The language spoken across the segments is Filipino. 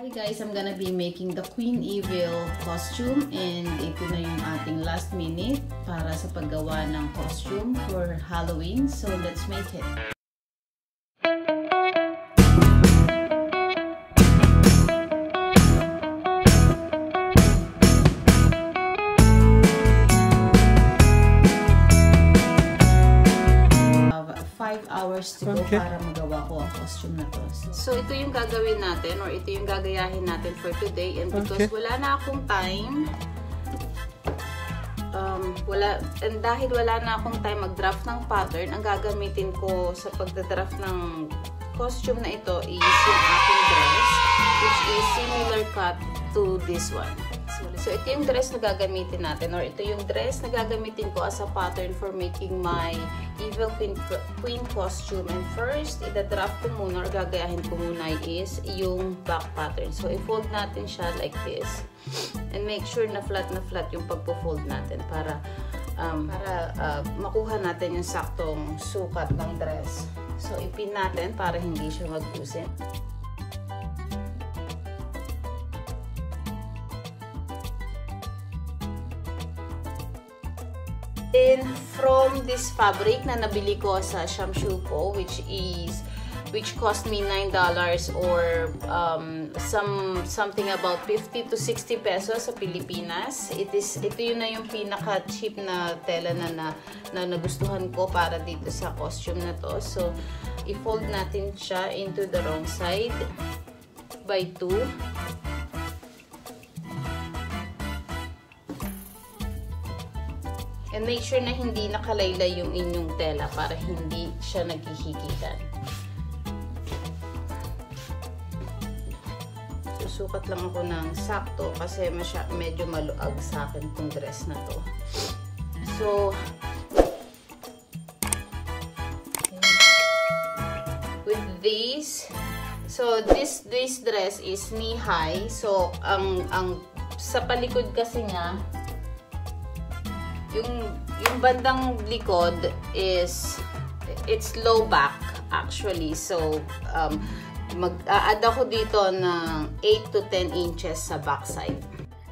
Hi guys, I'm gonna be making the Queen Evil costume and ito na yung ating last minute para sa paggawa ng costume for Halloween. So let's make it. Hours to go para magawa ko ang costume na to. So, ito yung gagawin natin or ito yung gagayahin natin for today. And because wala na akong time, dahil wala na akong time mag-draft ng pattern, ang gagamitin ko sa pagdadraft ng costume na ito is yung aking dress, which is similar cut to this one. So, ito yung dress na gagamitin natin or ito yung dress na gagamitin ko as a pattern for making my Evil Queen costume. And first, ida-draft ko muna or gagayahin ko muna is yung back pattern. So, i-fold natin siya like this. And make sure na flat yung pagpo-fold natin para makuha natin yung saktong sukat ng dress. So, ipin natin para hindi siya mag-usin. Then, from this fabric na nabili ko sa Shamshupo, which cost me $9 or something about 50 to 60 pesos sa Pilipinas. Ito yun na yung pinaka-cheap na tela na nagustuhan ko para dito sa costume na to. So, i-fold natin siya into the wrong side by 2. And make sure na hindi nakalaylay yung inyong tela para hindi siya naghihigitan. Susukat lang ako ng sakto kasi medyo maluag sa akin itong dress na to. So, with this, so this dress is knee-high. So, ang sa palikod kasi niya, yung bandang likod is it's low back actually. So mag-a-add ako dito ng 8 to 10 inches sa back side.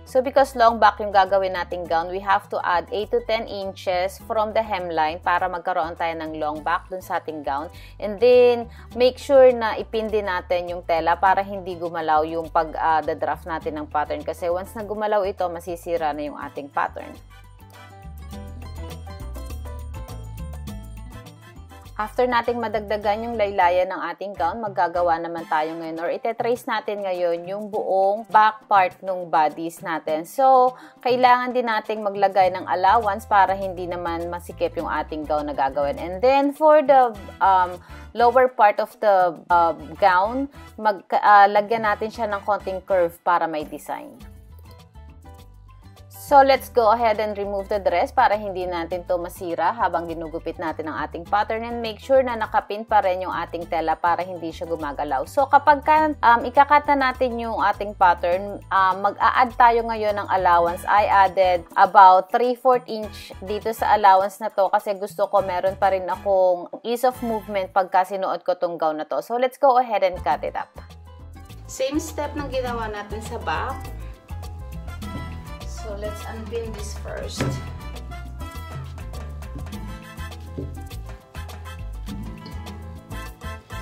So because long back yung gagawin nating gown, we have to add 8 to 10 inches from the hemline para magkaroon tayo ng long back dun sa ating gown. And then make sure na ipin din natin yung tela para hindi gumalaw yung pag-draft natin ng pattern kasi once na gumalaw ito, masisira na yung ating pattern. After nating madagdagan yung laylayan ng ating gown, maggagawa naman tayo ngayon or ite-trace natin ngayon yung buong back part ng bodies natin. So, kailangan din nating maglagay ng allowance para hindi naman masikip yung ating gown na gagawin. And then, for the lower part of the gown, lagyan natin siya ng konting curve para may design. So, let's go ahead and remove the dress para hindi natin to masira habang ginugupit natin ang ating pattern and make sure na nakapin pa rin yung ating tela para hindi siya gumagalaw. So, kapag ikakat na natin yung ating pattern, mag-a-add tayo ngayon ng allowance. I added about 3/4 inch dito sa allowance na to kasi gusto ko meron pa rin akong ease of movement pagka sinuot ko tong gown na to. So, let's go ahead and cut it up. Same step ng ginawa natin sa back. So, let's unpin this first.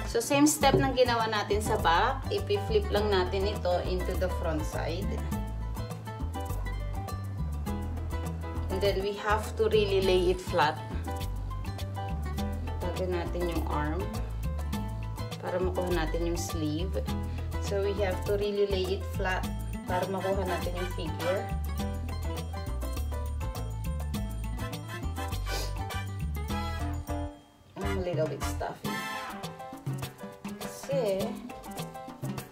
So, same step ng ginawa natin sa back. Ipi-flip lang natin ito into the front side. And then, we have to really lay it flat. Lagyan natin yung arm para makuha natin yung sleeve. So, we have to really lay it flat para makuha natin yung figure. A little bit stuffy. Kasi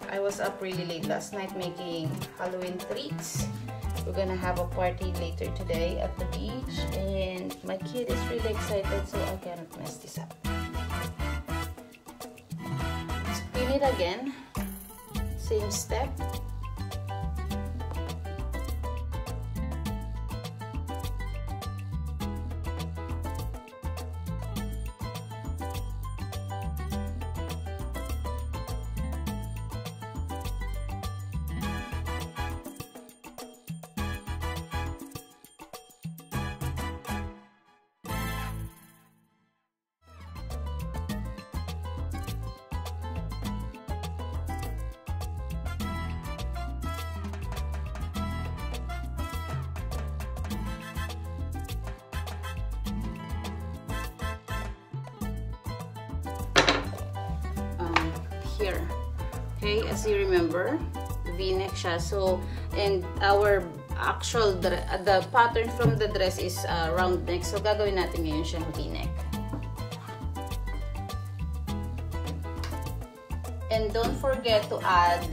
I was up really late last night making Halloween treats. We're gonna have a party later today at the beach and my kid is really excited so I cannot mess this up. Spin it again. Same step. Okay, as you remember, V-neck siya. So, and our actual, the pattern from the dress is round neck. So, gagawin natin ngayon siyang V-neck. And don't forget to add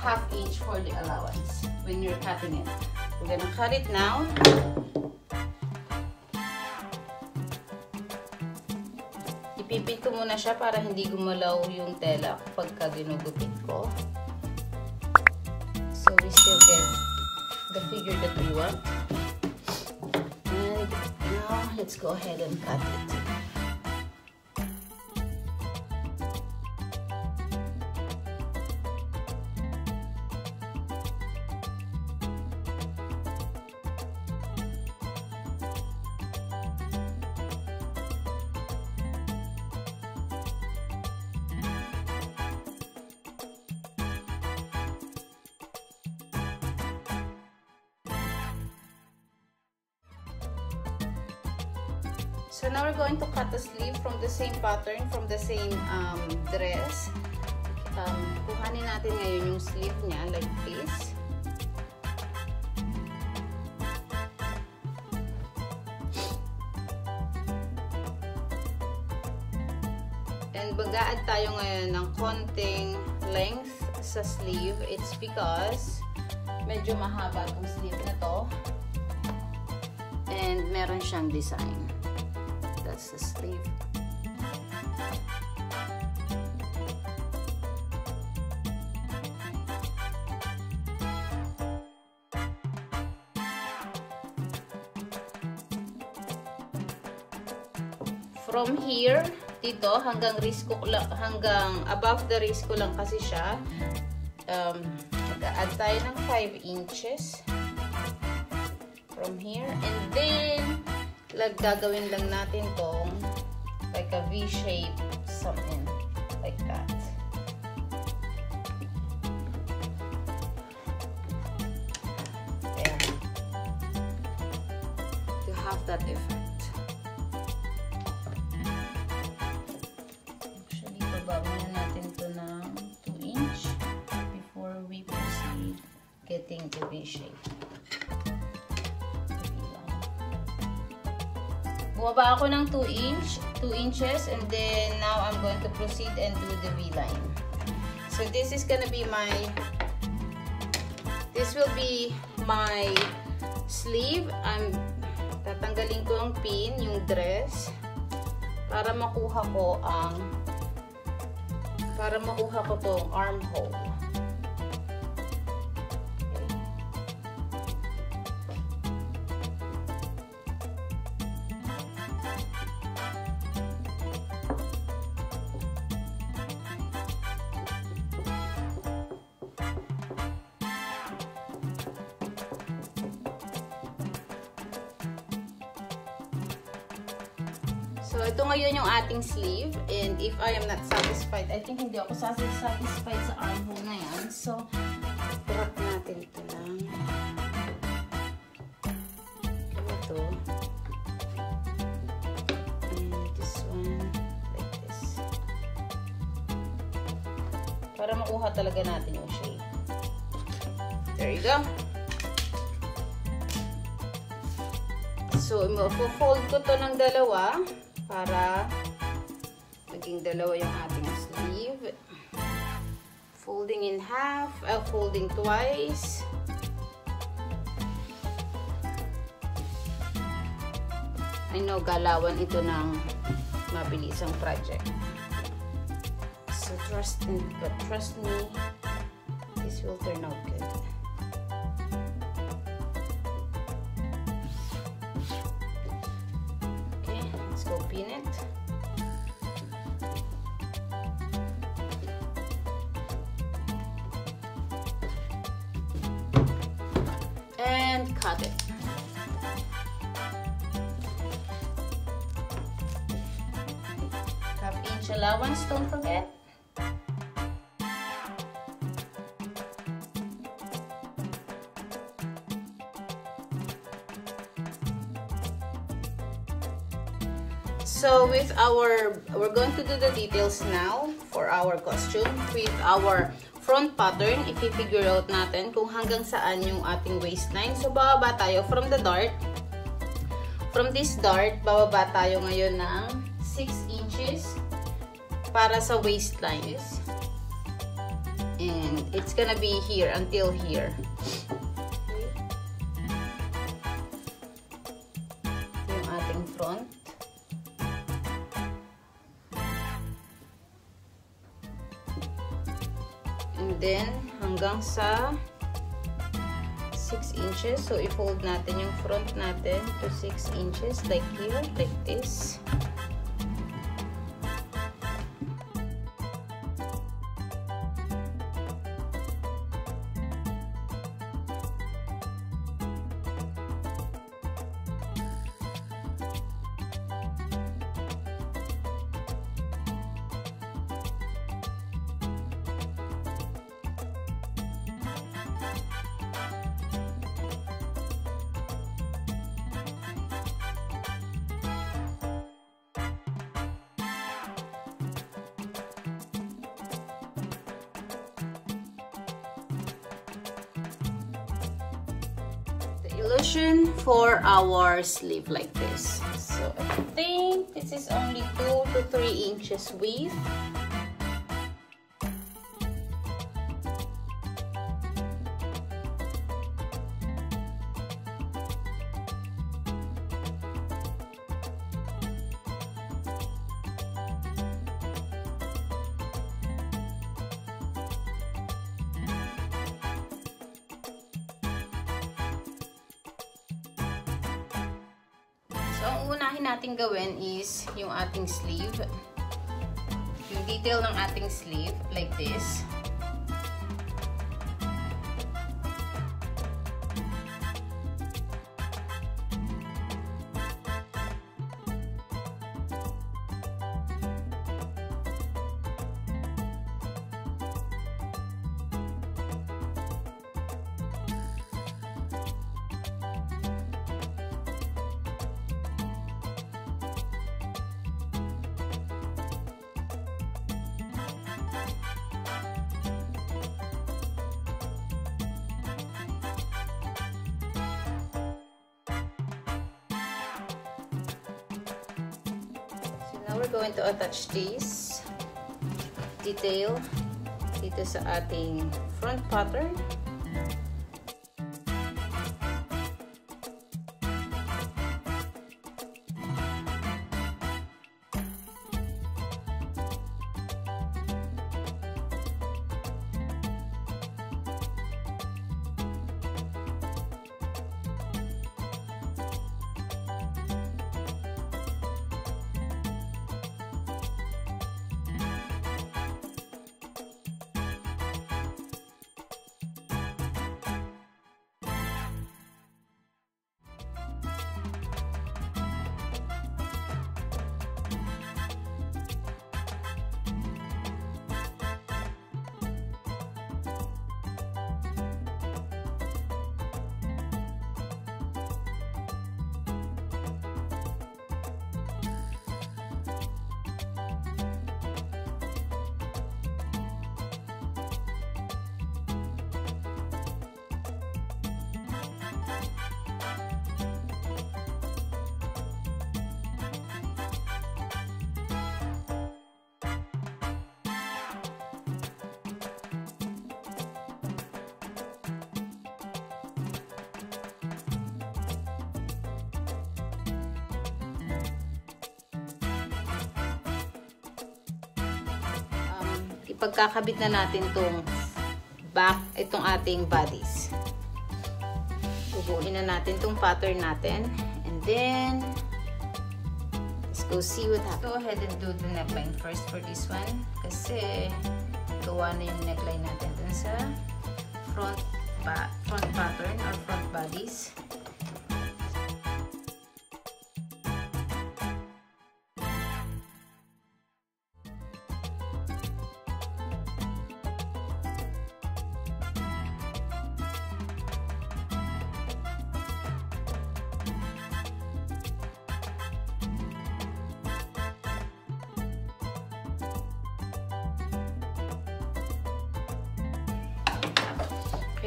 half inch for the allowance when you're cutting it. We're gonna cut it now. Ipipit ko muna siya para hindi gumalaw yung tela pagka ginugupit ko. So we still get the figure that we want. And now let's go ahead and cut it. So now we're going to cut the sleeve from the same pattern, from the same dress. Kuhanin natin ngayon yung sleeve niya like this. And mag-a-add tayo ngayon ng konting length sa sleeve. It's because medyo mahaba itong sleeve na to. And meron siyang design. That's the sleeve. From here, dito hanggang wrist ko lang, hanggang above the wrist ko lang kasi siya. Mag-add tayo ng 5 inches from here, and then gagawin lang natin tong like a V shape, something like that. There. To have that effect. Actually, baba muna natin to ng 2 inch before we proceed getting the V shape. Bumaba ako ng 2 inches, and then now I'm going to proceed and do the V-line. So this is gonna be this will be my sleeve. Tatanggalin ko ang pin, yung dress, para makuha ko tong armhole. So, ito ngayon yung ating sleeve. And if I am not satisfied, I think hindi ako satisfied sa armhole na yan. So, drop natin ito lang. Ito. And this one, like this. Para makuha talaga natin yung shape. There you go. So, i-fold ko to ng dalawa. Para maging dalawa yung ating sleeve. Folding in half, folding twice. I know galawan ito ng mabilisang project. So trust me, this will turn out good. Pin it. And cut it. Half-inch allowance, don't forget. So with we're going to do the details now for for our costume. With our front pattern, i-figure out natin kung hanggang saan yung ating waistline. So, bababa tayo from the dart. From this dart, bababa tayo ngayon ng 6 inches para sa waistline. And it's gonna be here until here. Ito yung ating front. And then, hanggang sa 6 inches. So, i-fold natin yung front natin to 6 inches. Like here, like this. Illusion for our sleeve like this. So I think this is only 2 to 3 inches width. So, ang unahin natin gawin is yung ating sleeve. Yung detail ng ating sleeve, like this. Now we're going to attach this detail dito sa ating front pattern. Ipagkakabit na natin itong back, itong ating bodies. Bubuin na natin itong pattern natin. And then, let's go see what happens. Go ahead and do the neckline first for this one. Kasi, gawa na yung neckline natin dun sa front pattern or front bodies.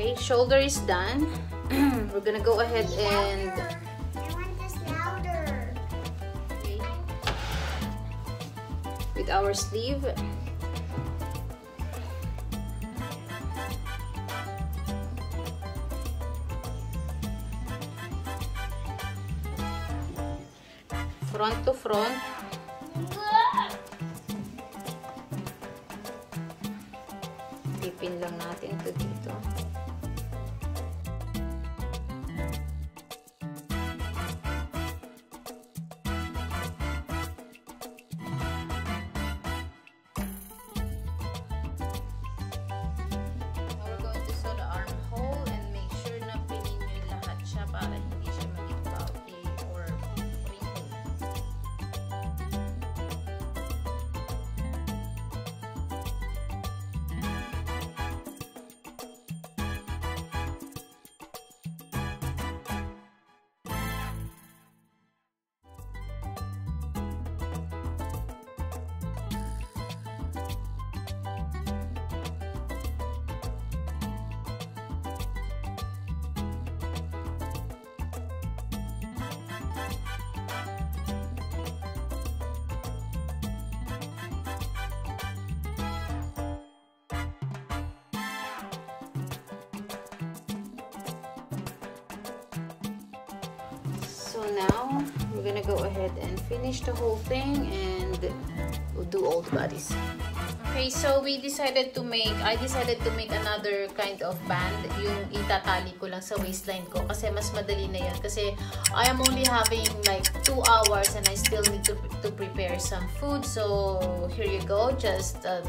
Okay, shoulder is done. We're gonna go ahead and... I want this louder. Okay. With our sleeve. Front to front. Pipin lang natin ito dito. We're going to sew the armhole and make sure na pinin nyo lahat siya para hindi siya maging bulky or wrinkly. So now, we're gonna go ahead and finish the whole thing and we'll do all the bodies. Okay, so I decided to make another kind of band, yung itatali ko lang sa waistline ko kasi mas madali na yan kasi I am only having like 2 hours and I still need to prepare some food. So here you go, just a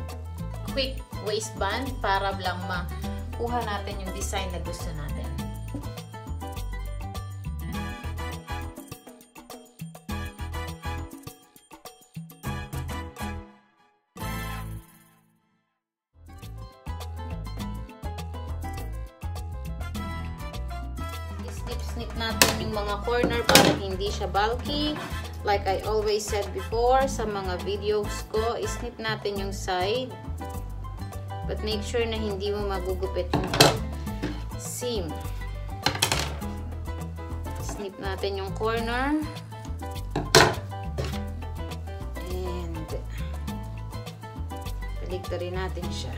quick waistband para lang makuha natin yung design na gusto natin. Snip natin yung mga corner para hindi siya bulky. Like I always said before sa mga videos ko, snip natin yung side. But make sure na hindi mo magugupit yung seam. Snip natin yung corner. And baligtarin natin siya.